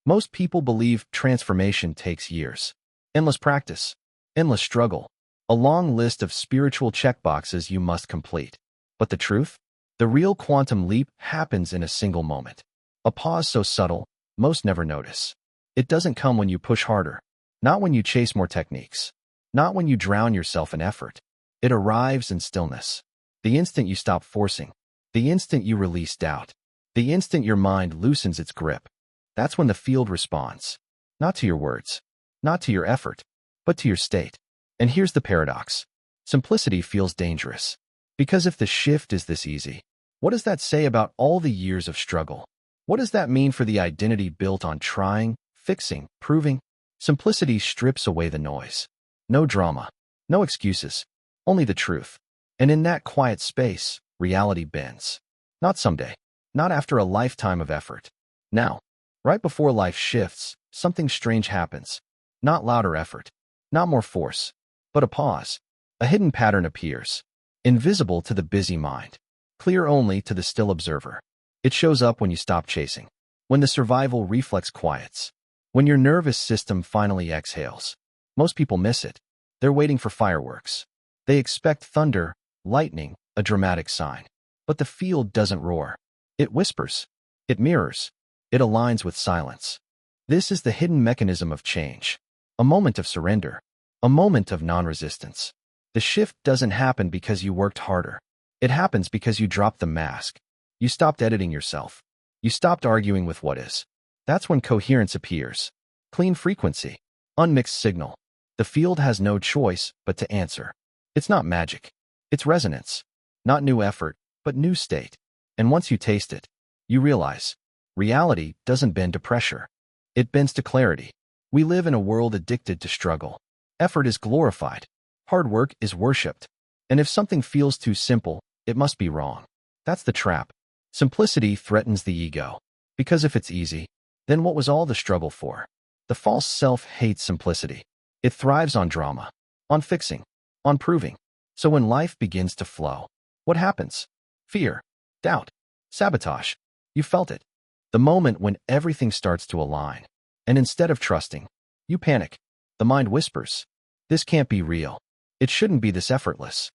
Most people believe transformation takes years. Endless practice, endless struggle, a long list of spiritual checkboxes you must complete. But the truth? The real quantum leap happens in a single moment. A pause so subtle, most never notice. It doesn't come when you push harder, not when you chase more techniques, not when you drown yourself in effort. It arrives in stillness. The instant you stop forcing, the instant you release doubt, the instant your mind loosens its grip. That's when the field responds. Not to your words, not to your effort, but to your state. And here's the paradox. Simplicity feels dangerous. Because if the shift is this easy, what does that say about all the years of struggle? What does that mean for the identity built on trying, fixing, proving? Simplicity strips away the noise. No drama, no excuses, only the truth. And in that quiet space, reality bends. Not someday, not after a lifetime of effort. Now, right before life shifts, something strange happens. Not louder effort, not more force, but a pause. A hidden pattern appears, invisible to the busy mind, clear only to the still observer. It shows up when you stop chasing, when the survival reflex quiets, when your nervous system finally exhales. Most people miss it. They're waiting for fireworks. They expect thunder, lightning, a dramatic sign. But the field doesn't roar. It whispers. It mirrors. It aligns with silence. This is the hidden mechanism of change. A moment of surrender. A moment of non-resistance. The shift doesn't happen because you worked harder. It happens because you dropped the mask. You stopped editing yourself. You stopped arguing with what is. That's when coherence appears. Clean frequency. Unmixed signal. The field has no choice but to answer. It's not magic. It's resonance. Not new effort, but new state. And once you taste it, you realize reality doesn't bend to pressure. It bends to clarity. We live in a world addicted to struggle. Effort is glorified. Hard work is worshipped. And if something feels too simple, it must be wrong. That's the trap. Simplicity threatens the ego. Because if it's easy, then what was all the struggle for? The false self hates simplicity. It thrives on drama, on fixing, on proving. So when life begins to flow, what happens? Fear, doubt, sabotage. You felt it. The moment when everything starts to align. And instead of trusting, you panic. The mind whispers, this can't be real. It shouldn't be this effortless.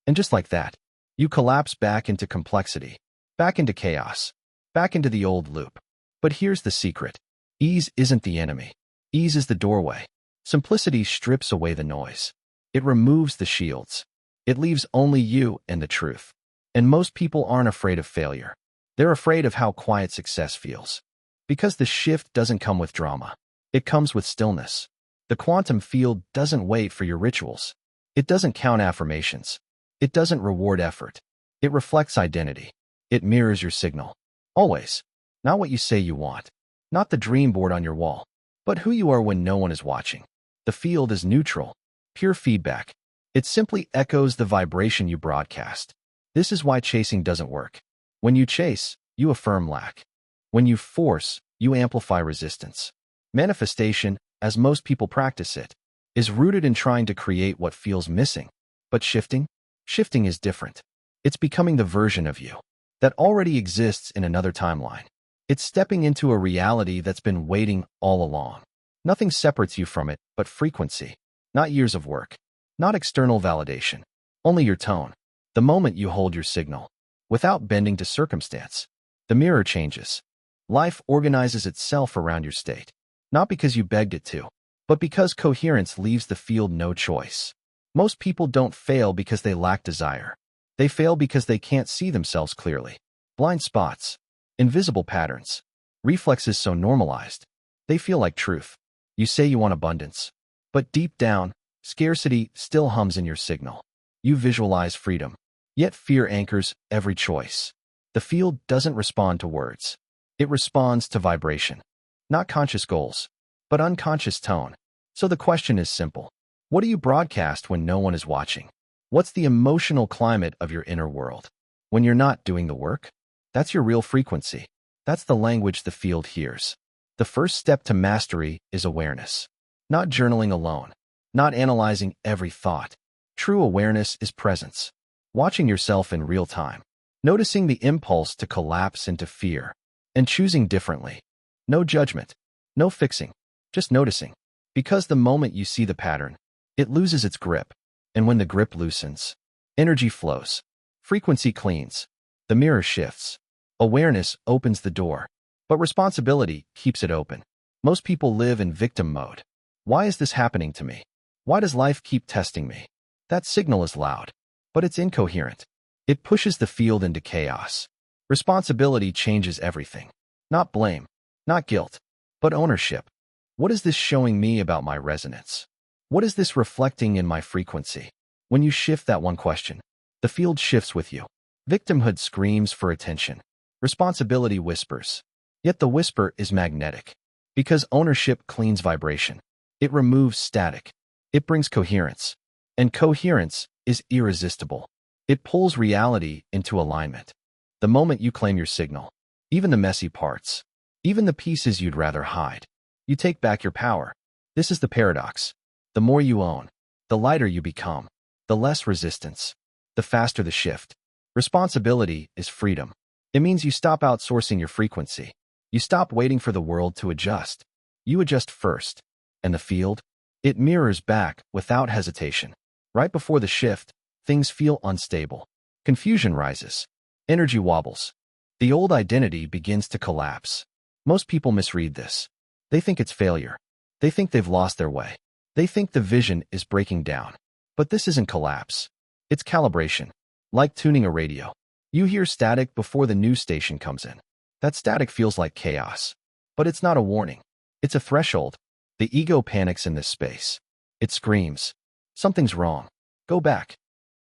And just like that, you collapse back into complexity, back into chaos, back into the old loop. But here's the secret. Ease isn't the enemy. Ease is the doorway. Simplicity strips away the noise. It removes the shields. It leaves only you and the truth. And most people aren't afraid of failure. They're afraid of how quiet success feels. Because the shift doesn't come with drama. It comes with stillness. The quantum field doesn't wait for your rituals. It doesn't count affirmations. It doesn't reward effort. It reflects identity. It mirrors your signal. Always. Not what you say you want. Not the dream board on your wall. But who you are when no one is watching. The field is neutral. Pure feedback. It simply echoes the vibration you broadcast. This is why chasing doesn't work. When you chase, you affirm lack. When you force, you amplify resistance. Manifestation, as most people practice it, is rooted in trying to create what feels missing. But shifting? Shifting is different. It's becoming the version of you that already exists in another timeline. It's stepping into a reality that's been waiting all along. Nothing separates you from it but frequency. Not years of work. Not external validation. Only your tone. The moment you hold your signal. Without bending to circumstance. The mirror changes. Life organizes itself around your state. Not because you begged it to, but because coherence leaves the field no choice. Most people don't fail because they lack desire. They fail because they can't see themselves clearly. Blind spots. Invisible patterns. Reflexes so normalized. They feel like truth. You say you want abundance. But deep down, scarcity still hums in your signal. You visualize freedom. Yet fear anchors every choice. The field doesn't respond to words. It responds to vibration. Not conscious goals, but unconscious tone. So the question is simple. What do you broadcast when no one is watching? What's the emotional climate of your inner world? When you're not doing the work? That's your real frequency. That's the language the field hears. The first step to mastery is awareness. Not journaling alone. Not analyzing every thought. True awareness is presence. Watching yourself in real time. Noticing the impulse to collapse into fear. And choosing differently. No judgment. No fixing, just noticing. Because the moment you see the pattern, it loses its grip. And when the grip loosens, energy flows. Frequency cleans. The mirror shifts. Awareness opens the door. But responsibility keeps it open. Most people live in victim mode. Why is this happening to me? Why does life keep testing me? That signal is loud, but it's incoherent. It pushes the field into chaos. Responsibility changes everything. Not blame, not guilt, but ownership. What is this showing me about my resonance? What is this reflecting in my frequency? When you shift that one question, the field shifts with you. Victimhood screams for attention. Responsibility whispers. Yet the whisper is magnetic. Because ownership cleans vibration. It removes static. It brings coherence. And coherence is irresistible. It pulls reality into alignment. The moment you claim your signal, even the messy parts, even the pieces you'd rather hide, you take back your power. This is the paradox. The more you own, the lighter you become, the less resistance, the faster the shift. Responsibility is freedom. It means you stop outsourcing your frequency. You stop waiting for the world to adjust. You adjust first. And the field? It mirrors back without hesitation. Right before the shift, things feel unstable. Confusion rises. Energy wobbles. The old identity begins to collapse. Most people misread this. They think it's failure. They think they've lost their way. They think the vision is breaking down. But this isn't collapse. It's calibration. Like tuning a radio. You hear static before the news station comes in. That static feels like chaos. But it's not a warning. It's a threshold. The ego panics in this space. It screams, something's wrong. Go back.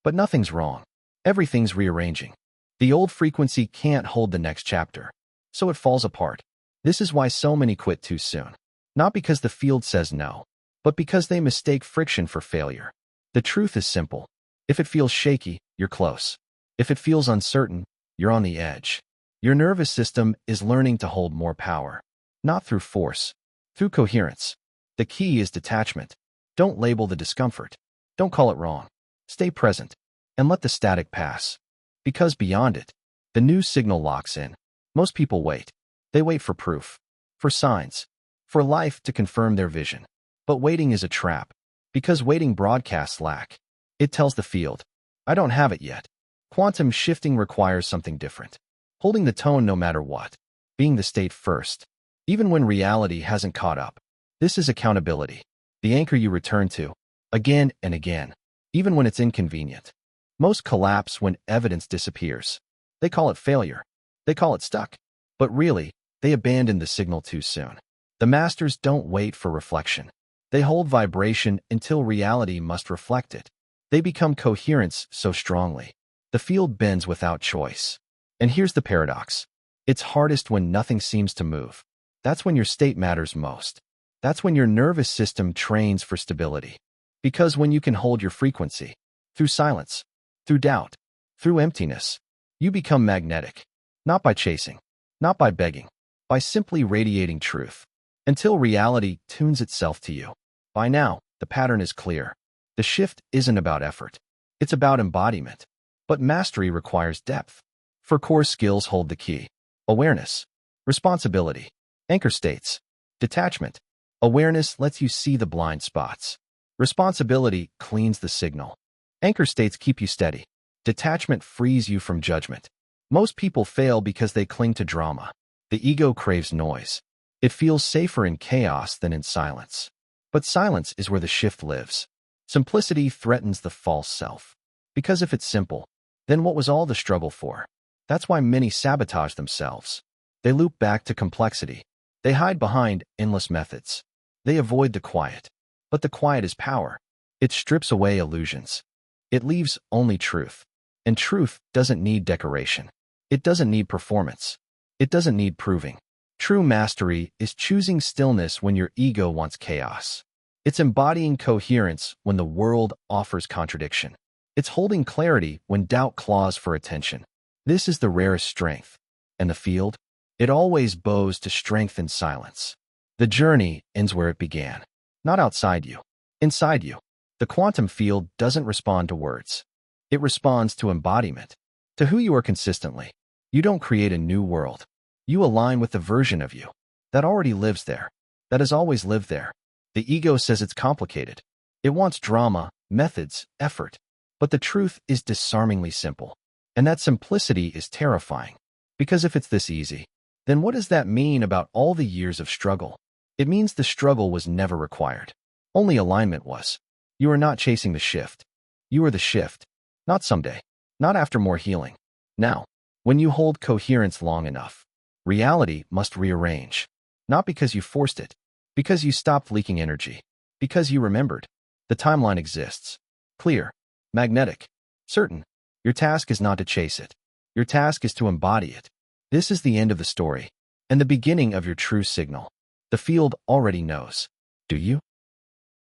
But nothing's wrong. Everything's rearranging. The old frequency can't hold the next chapter. So it falls apart. This is why so many quit too soon. Not because the field says no, but because they mistake friction for failure. The truth is simple. If it feels shaky, you're close. If it feels uncertain, you're on the edge. Your nervous system is learning to hold more power. Not through force, through coherence. The key is detachment. Don't label the discomfort. Don't call it wrong. Stay present and let the static pass. Because beyond it, the new signal locks in. Most people wait. They wait for proof, for signs, for life to confirm their vision. But waiting is a trap. Because waiting broadcasts lack. It tells the field, I don't have it yet. Quantum shifting requires something different. Holding the tone no matter what. Being the state first. Even when reality hasn't caught up. This is accountability. The anchor you return to. Again and again. Even when it's inconvenient. Most collapse when evidence disappears. They call it failure. They call it stuck. But really, they abandon the signal too soon. The masters don't wait for reflection. They hold vibration until reality must reflect it. They become coherence so strongly. The field bends without choice. And here's the paradox. It's hardest when nothing seems to move. That's when your state matters most. That's when your nervous system trains for stability. Because when you can hold your frequency, through silence, through doubt, through emptiness, you become magnetic. Not by chasing, not by begging, by simply radiating truth. Until reality tunes itself to you. By now, the pattern is clear. The shift isn't about effort. It's about embodiment. But mastery requires depth. For core skills hold the key. Awareness, responsibility, anchor states, detachment. Awareness lets you see the blind spots. Responsibility cleans the signal. Anchor states keep you steady. Detachment frees you from judgment. Most people fail because they cling to drama. The ego craves noise. It feels safer in chaos than in silence. But silence is where the shift lives. Simplicity threatens the false self. Because if it's simple, then what was all the struggle for? That's why many sabotage themselves. They loop back to complexity. They hide behind endless methods. They avoid the quiet. But the quiet is power. It strips away illusions. It leaves only truth. And truth doesn't need decoration. It doesn't need performance. It doesn't need proving. True mastery is choosing stillness when your ego wants chaos. It's embodying coherence when the world offers contradiction. It's holding clarity when doubt claws for attention. This is the rarest strength. And the field? It always bows to strength in silence. The journey ends where it began. Not outside you. Inside you. The quantum field doesn't respond to words. It responds to embodiment. To who you are consistently. You don't create a new world. You align with the version of you that already lives there. that has always lived there. The ego says it's complicated. It wants drama, methods, effort. But the truth is disarmingly simple. And that simplicity is terrifying. Because if it's this easy, then what does that mean about all the years of struggle? It means the struggle was never required. Only alignment was. You are not chasing the shift. You are the shift. Not someday. Not after more healing. Now, when you hold coherence long enough, reality must rearrange. Not because you forced it. Because you stopped leaking energy. Because you remembered. The timeline exists. Clear. Magnetic. Certain. Your task is not to chase it. Your task is to embody it. This is the end of the story. And the beginning of your true signal. The field already knows. Do you?